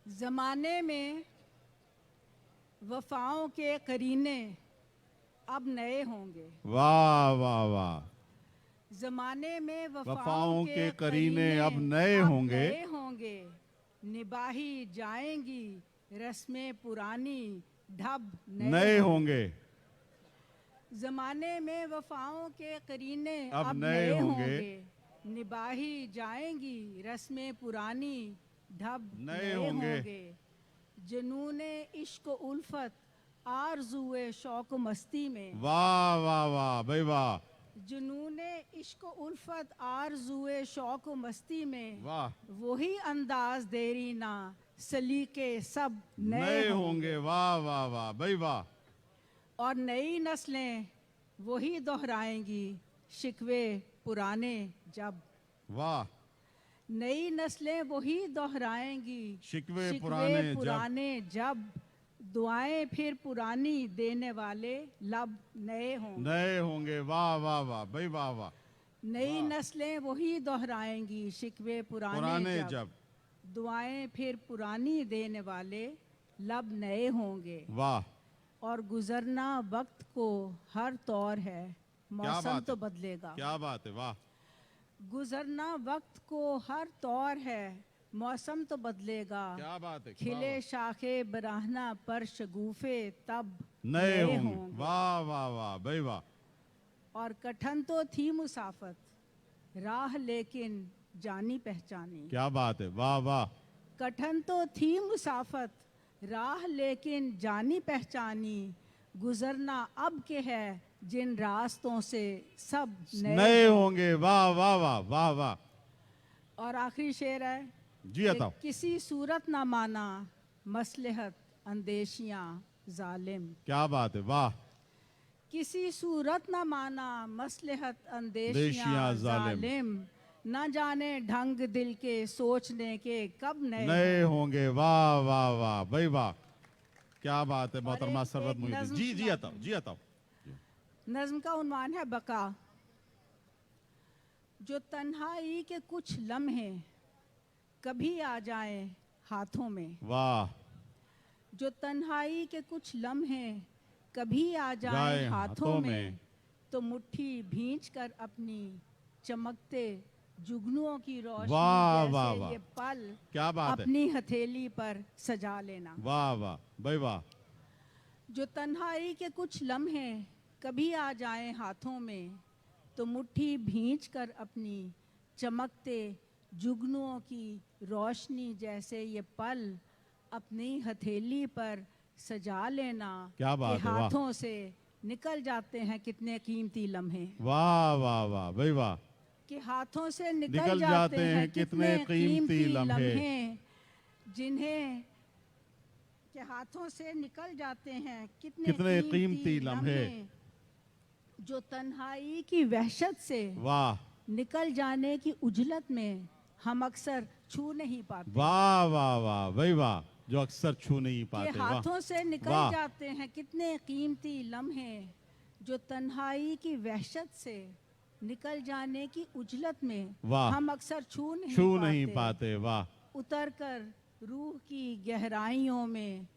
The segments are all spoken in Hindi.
ज़माने में वफ़ाओं के करीने अब नए होंगे। वाह वाह वाह। ज़माने में वफ़ाओं के करीने करीने अब नए होंगे। नए होंगे। निभाही जाएंगी रस्में पुरानी, ढब नए होंगे। ज़माने में वफ़ाओं के करीने अब अब नए नए होंगे। होंगे। निभाही जाएंगी रस्में पुरानी, ढब नए होंगे। जुनूने इश्क उल्फत आरज़ुए शौक मस्ती में। वाह वाह वाह भाई वाह। जुनूने इश्क उल्फत आरज़ुए शौक मस्ती में। वाह। वही अंदाज देरी ना सलीके सब नए होंगे। वाह वाह वाह भाई वाह। और नई नस्लें वही दोहराएंगी शिकवे पुराने जब। वाह। नई नस्लें वही दोहराएंगी शिकवे पुराने जब। दुआएं फिर पुरानी देने वाले लब नए होंगे। नए होंगे। वाह वाह वाह भाई वाह वाह। नई नस्लें वही दोहराएंगी शिकवे पुराने जब। दुआएं फिर पुरानी देने वाले लब नए होंगे। वाह। और गुजरना वक्त को हर तौर है, मौसम तो बदलेगा। क्या बात है। वाह। गुजरना वक्त को हर तौर है, मौसम तो बदलेगा। क्या बात है। खिले शाखे बराहना पर शगुफे तब नए होंगे। वाह वाह वाह भाई वाह। और कठिन तो थी मुसाफत राह लेकिन जानी पहचानी। क्या बात है। वाह वाह। कठिन तो थी मुसाफत राह लेकिन जानी पहचानी। गुजरना अब के है जिन रास्तों से सब नए होंगे। वाह वाह वाह वाह वाह। और आखिरी शेर है जी बताओ। किसी सूरत ना माना मसलहत अंदेशियां जालिम। क्या बात है। वाह। किसी सूरत ना माना मसलहत अंदेशियां जालिम। न जाने ढंग दिल के सोचने के कब नए होंगे। वाह वाह वाह भाई वाह। क्या बात है मोहतरमा सरवत मोहिउद्दीन जी। जी बताओ। जी बताओ। नज्म का उन्वान है बका। जो तन्हाई के कुछ लम्हे कभी आ जाएं हाथों में। वाह। जो तन्हाई के कुछ लम्हे कभी आ जाएं हाथों में। तो मुट्ठी भींच कर अपनी चमकते जुगनुओं की रोशनी जैसे ये पल क्या बात अपनी हथेली पर सजा लेना। वाह वाह भाई वाह। जो तन्हाई के कुछ लम्हे कभी आ जाएं हाथों में। तो मुट्ठी भींच कर अपनी चमकते जुगनुओं की रोशनी जैसे ये पल अपनी हथेली पर सजा लेना। क्या बात है। हाथों से निकल जाते हैं कितने कीमती लम्हे। वाह वाह वाह भाई वाह। कि हाथों से निकल जाते हैं कितने कीमती लम्हे जिन्हें के हाथों से निकल जाते हैं कितने कीमती लम्हे जो तन्हाई की वहशत से वाह निकल जाने की उजलत में हम अक्सर छू नहीं पाते। वाह वाह वाह भाई वाह। जो अक्सर छू नहीं पाते। हाथों से निकल जाते हैं कितने कीमती लम्हे जो तन्हाई की वहशत से निकल जाने की उजलत में हम अक्सर छू नहीं पाते। वाह। उतर कर रूह की गहराइयों में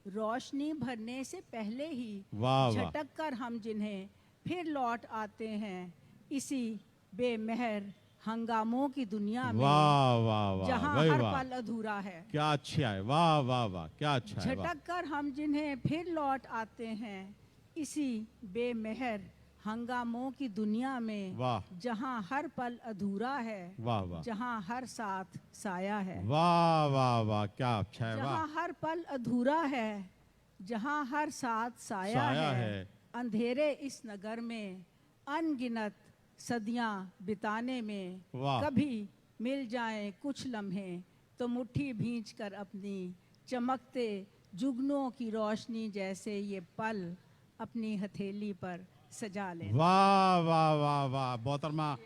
रोशनी भरने से पहले ही झटक कर हम जिन्हें फिर लौट आते हैं इसी बेमहर हंगामों की दुनिया में। वाह वाह वाह जहां हर पल अधूरा है। क्या अच्छा है। वाह वाह वाह क्या अच्छा है। झटक कर हम जिन्हें फिर लौट आते हैं इसी बेमहर हंगामों की दुनिया में। जहां हर पल अधूरा है। वाह वाह। जहां हर साथ साया है। वाह वाह वाह क्या अच्छा है। जहां हर पल अधूरा है जहां हर साथ साया है। अंधेरे इस नगर में अनगिनत सदियां बिताने में कभी मिल जाएं कुछ लम्हे तो मुट्ठी भींच कर अपनी चमकते जुगनुओं की रोशनी जैसे ये पल अपनी हथेली पर सजा ले। वाह वाह वाह वाह मोहतरमा